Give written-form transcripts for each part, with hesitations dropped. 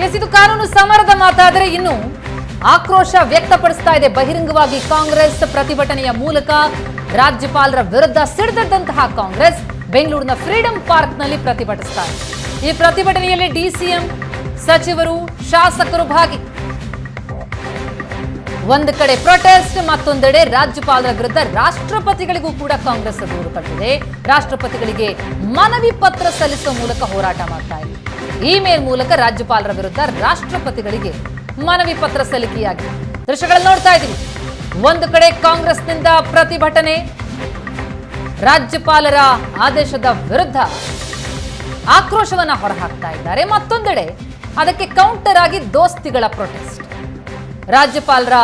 ಇದು ಕಾನೂನು ಸಮರದ ಮಾತಾದರೆ ಇನ್ನು ಆಕ್ರೋಶ ವ್ಯಕ್ತಪಡಿಸ್ತಾ ಇದೆ ಬಹಿರಂಗವಾಗಿ ಕಾಂಗ್ರೆಸ್ ಪ್ರತಿಭಟನೆಯ ಮೂಲಕ ರಾಜ್ಯಪಾಲರ ವಿರುದ್ಧ ಸಿಡಿದಂತಹ ಕಾಂಗ್ರೆಸ್ ಬೆಂಗಳೂರಿನ ಫ್ರೀಡಂ ಪಾರ್ಕ್ನಲ್ಲಿ ಪ್ರತಿಭಟಿಸ್ತಾ ಇದೆ. ಈ ಪ್ರತಿಭಟನೆಯಲ್ಲಿ ಡಿಸಿಎಂ ಸಚಿವರು ಶಾಸಕರು ಭಾಗಿ. ಒಂದು ಕಡೆ ಪ್ರೊಟೆಸ್ಟ್, ಮತ್ತೊಂದೆಡೆ ರಾಜ್ಯಪಾಲರ ವಿರುದ್ಧ ರಾಷ್ಟ್ರಪತಿಗಳಿಗೂ ಕೂಡ ಕಾಂಗ್ರೆಸ್ ದೂರು ಕಟ್ಟಿದೆ. ರಾಷ್ಟ್ರಪತಿಗಳಿಗೆ ಮನವಿ ಪತ್ರ ಸಲ್ಲಿಸುವ ಮೂಲಕ ಹೋರಾಟ ಮಾಡ್ತಾ ಇದೆ. ಇಮೇಲ್ ಮೂಲಕ ರಾಜ್ಯಪಾಲರ ವಿರುದ್ಧ ರಾಷ್ಟ್ರಪತಿಗಳಿಗೆ ಮನವಿ ಪತ್ರ ಸಲ್ಲಿಕೆಯಾಗಿದೆ. ದೃಶ್ಯಗಳನ್ನು ನೋಡ್ತಾ ಇದ್ದೀವಿ. ಒಂದು ಕಡೆ ಕಾಂಗ್ರೆಸ್ನಿಂದ ಪ್ರತಿಭಟನೆ, ರಾಜ್ಯಪಾಲರ ಆದೇಶದ ವಿರುದ್ಧ ಆಕ್ರೋಶವನ್ನ ಹೊರಹಾಕ್ತಾ ಇದ್ದಾರೆ. ಮತ್ತೊಂದೆಡೆ ಅದಕ್ಕೆ ಕೌಂಟರ್ ಆಗಿ ದೋಸ್ತಿಗಳ ಪ್ರೊಟೆಸ್ಟ್. ರಾಜ್ಯಪಾಲರ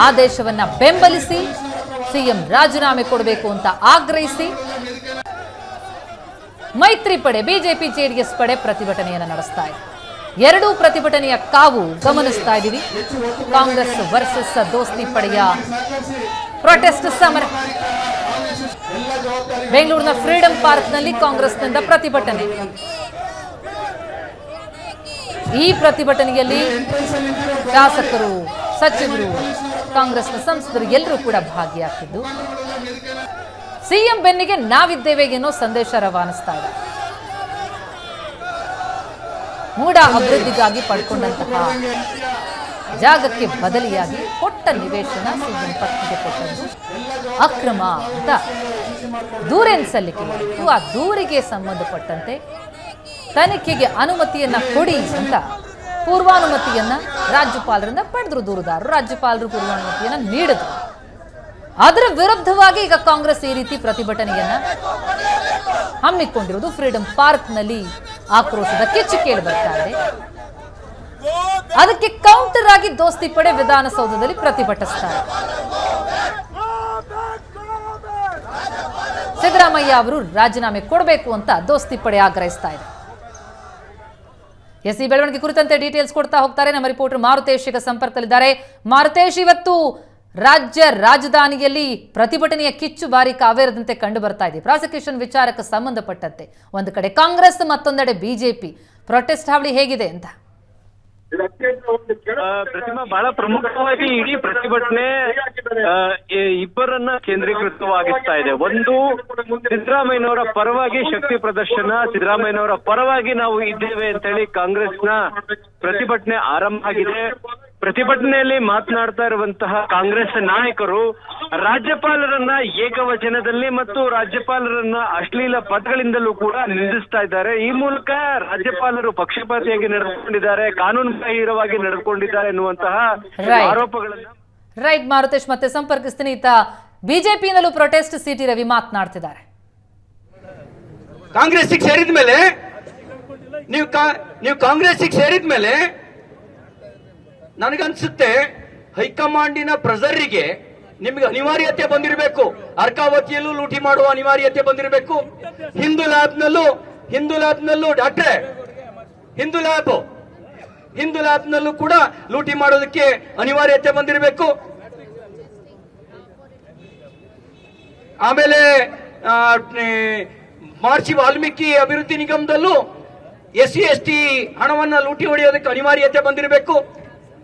ಆದೇಶವನ್ನ ಬೆಂಬಲಿಸಿ ಸಿಎಂ ರಾಜೀನಾಮೆ ಕೊಡಬೇಕು ಅಂತ ಆಗ್ರಹಿಸಿ ಮೈತ್ರಿ ಪಡೆ, ಬಿಜೆಪಿ ಜೆಡಿಎಸ್ ಪಡೆ ಪ್ರತಿಭಟನೆಯನ್ನು ನಡೆಸ್ತಾ ಇದೆ. ಎರಡೂ ಪ್ರತಿಭಟನೆಯ ಕಾವು ಗಮನಿಸ್ತಾ ಇದ್ದೀವಿ. ಕಾಂಗ್ರೆಸ್ ವರ್ಸಸ್ ದೋಸ್ತಿ ಪಡೆಯ ಪ್ರೊಟೆಸ್ಟ್ ಸಮರ. ಬೆಂಗಳೂರಿನ ಫ್ರೀಡಂ ಪಾರ್ಕ್ನಲ್ಲಿ ಕಾಂಗ್ರೆಸ್ನಿಂದ ಪ್ರತಿಭಟನೆ. ಈ ಪ್ರತಿಭಟನೆಯಲ್ಲಿ ಶಾಸಕರು, ಸಚಿವರು, ಕಾಂಗ್ರೆಸ್ನ ಸಂಸದರು ಎಲ್ಲರೂ ಕೂಡ ಭಾಗಿಯಾಗಿದ್ದು ಸಿಎಂ ಬೆನ್ನಿಗೆ ನಾವಿದ್ದೇವೆ ಎನ್ನೋ ಸಂದೇಶ ರವಾನಿಸ್ತಾ ಇದೆ. ಮೂಡ ಅಭಿವೃದ್ಧಿಗಾಗಿ ಪಡ್ಕೊಂಡಂತಹ ಜಾಗಕ್ಕೆ ಬದಲಿಯಾಗಿ ಕೊಟ್ಟ ನಿವೇಶನ ಸಿಎಂ ಪತ್ನಿಗೆ ಕೊಟ್ಟದ್ದು ಅಕ್ರಮ ಅಂತ ದೂರೇನು ಸಲ್ಲಿಕೆ ಮಾಡಿತ್ತು. ಆ ದೂರಿಗೆ ಸಂಬಂಧಪಟ್ಟಂತೆ ತನಿಖೆಗೆ ಅನುಮತಿಯನ್ನ ಕೊಡಿ ಅಂತ ಪೂರ್ವಾನುಮತಿಯನ್ನ ರಾಜ್ಯಪಾಲರಿಂದ ಪಡೆದ್ರು ದೂರುದಾರರು. ರಾಜ್ಯಪಾಲರು ಪೂರ್ವಾನುಮತಿಯನ್ನ ನೀಡಿದ್ರು. ಅದರ ವಿರುದ್ಧವಾಗಿ ಈಗ ಕಾಂಗ್ರೆಸ್ ಈ ರೀತಿ ಪ್ರತಿಭಟನೆಯನ್ನ ಹಮ್ಮಿಕೊಂಡಿರುವುದು. ಫ್ರೀಡಂ ಪಾರ್ಕ್ನಲ್ಲಿ ಆಕ್ರೋಶದ ಕಿಚ್ಚು ಕೇಳಿ ಬರ್ತಾ ಇದೆ. ಅದಕ್ಕೆ ಕೌಂಟರ್ ಆಗಿ ದೋಸ್ತಿ ಪಡೆ ವಿಧಾನಸೌಧದಲ್ಲಿ ಪ್ರತಿಭಟಿಸ್ತಾರೆ. ಸಿದ್ದರಾಮಯ್ಯ ಅವರು ರಾಜೀನಾಮೆ ಕೊಡಬೇಕು ಅಂತ ದೋಸ್ತಿ ಪಡೆ ಆಗ್ರಹಿಸ್ತಾ ಇದೆ. ಈ ಬೆಳವಣಿಗೆ ಕುರಿತಂತೆ ಡೀಟೇಲ್ಸ್ ಕೊಡ್ತಾ ಹೋಗ್ತಾರೆ ನಮ್ಮ ರಿಪೋರ್ಟರ್ ಮಾರುತೇಶ್ ಈಗ ಸಂಪರ್ಕದಲ್ಲಿದ್ದಾರೆ. ಮಾರುತೇಶ್, ಇವತ್ತು ರಾಜ್ಯ ರಾಜಧಾನಿಯಲ್ಲಿ ಪ್ರತಿಭಟನೆಯ ಕಿಚ್ಚು ಬಾರಿ ಕಾವೇರದಂತೆ ಕಂಡು ಬರ್ತಾ ಇದೆ. ಪ್ರಾಸಿಕ್ಯೂಷನ್ ವಿಚಾರಕ್ಕೆ ಸಂಬಂಧಪಟ್ಟಂತೆ ಒಂದು ಕಡೆ ಕಾಂಗ್ರೆಸ್, ಮತ್ತೊಂದೆಡೆ ಬಿಜೆಪಿ. ಪ್ರೊಟೆಸ್ಟ್ ಹಾವಳಿ ಹೇಗಿದೆ ಅಂತ? ಪ್ರತಿಮಾ, ಬಹಳ ಪ್ರಮುಖವಾಗಿ ಇಡೀ ಪ್ರತಿಭಟನೆ ಇಬ್ಬರನ್ನ ಕೇಂದ್ರೀಕೃತವಾಗಿಸ್ತಾ ಇದೆ. ಒಂದು, ಸಿದ್ದರಾಮಯ್ಯನವರ ಪರವಾಗಿ ಶಕ್ತಿ ಪ್ರದರ್ಶನ, ಸಿದ್ದರಾಮಯ್ಯನವರ ಪರವಾಗಿ ನಾವು ಇದ್ದೇವೆ ಅಂತ ಹೇಳಿ ಕಾಂಗ್ರೆಸ್ನ ಪ್ರತಿಭಟನೆ ಆರಂಭ ಆಗಿದೆ. ಪ್ರತಿಭಟನೆಯಲ್ಲಿ ಮಾತನಾಡ್ತಾ ಇರುವಂತಹ ಕಾಂಗ್ರೆಸ್ ನಾಯಕರು ರಾಜ್ಯಪಾಲರನ್ನ ಏಕವಚನದಲ್ಲಿ ಮತ್ತು ರಾಜ್ಯಪಾಲರನ್ನ ಅಶ್ಲೀಲ ಪದಗಳಿಂದಲೂ ಕೂಡ ನಿಂದಿಸ್ತಾ ಇದ್ದಾರೆ. ಈ ಮೂಲಕ ರಾಜ್ಯಪಾಲರು ಪಕ್ಷಪಾತಿಯಾಗಿ ನಡೆದುಕೊಂಡಿದ್ದಾರೆ, ಕಾನೂನು ಬಾಹಿರವಾಗಿ ನಡೆದುಕೊಂಡಿದ್ದಾರೆ ಎನ್ನುವಂತಹ ಆರೋಪಗಳನ್ನ ರೈಟ್ ಮಾರುತೇಶ್ ಮತ್ತೆ ಸಂಪರ್ಕಿಸ್ತೀನಿ. ಈತ ಬಿಜೆಪಿಯಿಂದಲೂ ಪ್ರೊಟೆಸ್ಟ್ ಸಿಟಿ ರವಿ ಮಾತನಾಡ್ತಿದ್ದಾರೆ. ಕಾಂಗ್ರೆಸ್ ಸೇರಿದ ಮೇಲೆ ನೀವು ಕಾಂಗ್ರೆಸ್ ಸೇರಿದ ಮೇಲೆ ನನಗನ್ಸುತ್ತೆ ಹೈಕಮಾಂಡಿನ ಪ್ರೆಸರಿಗೆ ನಿಮ್ಗೆ ಅನಿವಾರ್ಯತೆ ಬಂದಿರಬೇಕು. ಅರ್ಕಾವತಿಯಲ್ಲೂ ಲೂಟಿ ಮಾಡುವ ಅನಿವಾರ್ಯತೆ ಬಂದಿರಬೇಕು. ಹಿಂದೂ ಲ್ಯಾಬ್ನಲ್ಲೂ ಡಾಕ್ಟ್ರೆ ಹಿಂದೂ ಲ್ಯಾಬ್ನಲ್ಲೂ ಕೂಡ ಲೂಟಿ ಮಾಡೋದಕ್ಕೆ ಅನಿವಾರ್ಯತೆ ಬಂದಿರಬೇಕು. ಆಮೇಲೆ ಮಹರ್ಷಿ ವಾಲ್ಮೀಕಿ ಅಭಿವೃದ್ಧಿ ನಿಗಮದಲ್ಲೂ SC ST ಹಣವನ್ನ ಲೂಟಿ ಹೊಡೆಯೋದಕ್ಕೆ ಅನಿವಾರ್ಯತೆ ಬಂದಿರಬೇಕು.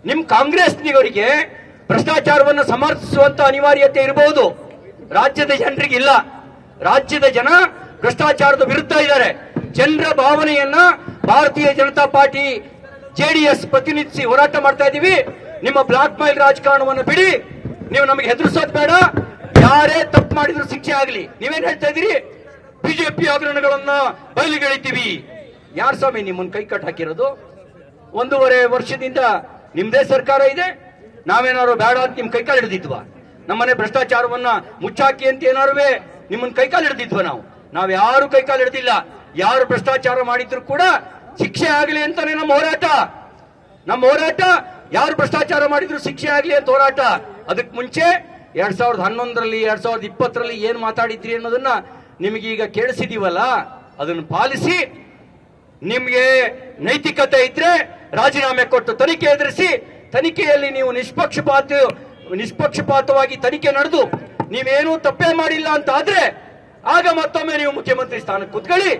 ನಿಮ್ ಕಾಂಗ್ರೆಸ್ನಿಗರಿಗೆ ಭ್ರಷ್ಟಾಚಾರವನ್ನು ಸಮರ್ಥಿಸುವಂತ ಅನಿವಾರ್ಯತೆ ಇರಬಹುದು. ರಾಜ್ಯದ ಜನರಿಗೆ ಇಲ್ಲ. ರಾಜ್ಯದ ಜನ ಭ್ರಷ್ಟಾಚಾರದ ವಿರುದ್ಧ ಇದ್ದಾರೆ. ಜನರ ಭಾವನೆಯನ್ನ ಭಾರತೀಯ ಜನತಾ ಪಾರ್ಟಿ JDS ಪ್ರತಿನಿಧಿಸಿ ಹೋರಾಟ ಮಾಡ್ತಾ ಇದೀವಿ. ನಿಮ್ಮ ಬ್ಲಾಕ್ ಮೇಲ್ ರಾಜಕಾರಣವನ್ನು ಬಿಡಿ. ನೀವು ನಮಗೆ ಹೆದರಿಸೋದು ಬೇಡ. ಯಾರೇ ತಪ್ಪು ಮಾಡಿದ್ರು ಶಿಕ್ಷೆ ಆಗಲಿ. ನೀವೇನ್ ಹೇಳ್ತಾ ಇದೀರಿ? ಬಿಜೆಪಿ ಹಗರಣಗಳನ್ನ ಬಯಲಿಗೆಳಿತೀವಿ. ಯಾರು ಸ್ವಾಮಿ ನಿಮ್ಮನ್ನ ಕೈ ಕಟ್ ಹಾಕಿರೋದು? 1.5 ವರ್ಷದಿಂದ ನಿಮ್ದೇ ಸರ್ಕಾರ ಇದೆ. ನಾವೇನಾದ್ರು ಬೇಡ ಅಂತ ನಿಮ್ ಕೈಕಾಲು ಹಿಡಿದಿದ್ವಾ? ನಮ್ಮನೆ ಭ್ರಷ್ಟಾಚಾರವನ್ನ ಮುಚ್ಚಾಕಿ ಅಂತ ಏನಾರು ನಿಮ್ಮನ್ನ ಕೈಕಾಲು ಹಿಡಿದಿದ್ವಾ? ನಾವ್ ಯಾರು ಕೈಕಾಲು ಹಿಡಿದಿಲ್ಲ. ಯಾರು ಭ್ರಷ್ಟಾಚಾರ ಮಾಡಿದ್ರು ಕೂಡ ಶಿಕ್ಷೆ ಆಗಲಿ ಅಂತಾನೆ ನಮ್ಮ ಹೋರಾಟ. ಯಾರು ಭ್ರಷ್ಟಾಚಾರ ಮಾಡಿದ್ರು ಶಿಕ್ಷೆ ಆಗಲಿ ಅಂತ ಹೋರಾಟ. ಅದಕ್ಕೆ ಮುಂಚೆ 2011ರಲ್ಲಿ 2020ರಲ್ಲಿ ಏನ್ ಮಾತಾಡಿದ್ರಿ ಅನ್ನೋದನ್ನ ನಿಮಗೀಗ ಕೇಳಿಸಿದೀವಲ್ಲ, ಅದನ್ನು ಪಾಲಿಸಿ. ನಿಮ್ಗೆ ನೈತಿಕತೆ ಇದ್ರೆ ರಾಜೀನಾಮೆ ಕೊಟ್ಟು ತನಿಖೆ ಎದುರಿಸಿ. ತನಿಖೆಯಲ್ಲಿ ನೀವು ನಿಷ್ಪಕ್ಷಪಾತವಾಗಿ ತನಿಖೆ ನಡೆದು ನೀವೇನೂ ತಪ್ಪೇ ಮಾಡಿಲ್ಲ ಅಂತ ಆದ್ರೆ ಆಗ ಮತ್ತೊಮ್ಮೆ ನೀವು ಮುಖ್ಯಮಂತ್ರಿ ಸ್ಥಾನಕ್ಕೆ ಕೂತ್ಕೊಳ್ಳಿ.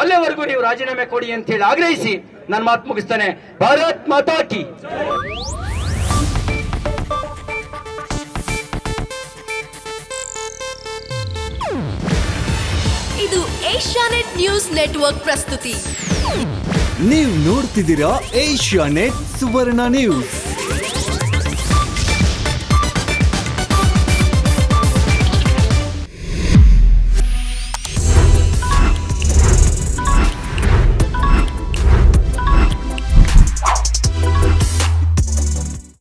ಅಲ್ಲೇವರೆಗೂ ನೀವು ರಾಜೀನಾಮೆ ಕೊಡಿ ಅಂತ ಹೇಳಿ ಆಗ್ರಹಿಸಿ ನಾನು ಮಾತು ಮುಗಿಸ್ತೇನೆ. ಭಾರತ್ ಮಾತಾ ಕಿ. ಇದು ಏಷ್ಯಾನೆಟ್ ನ್ಯೂಸ್ ನೆಟ್ವರ್ಕ್ ಪ್ರಸ್ತುತಿ. ನೀವು ನೋಡ್ತಿದ್ದೀರಾ ಏಷ್ಯಾನೆಟ್ ಸುವರ್ಣ ನ್ಯೂಸ್.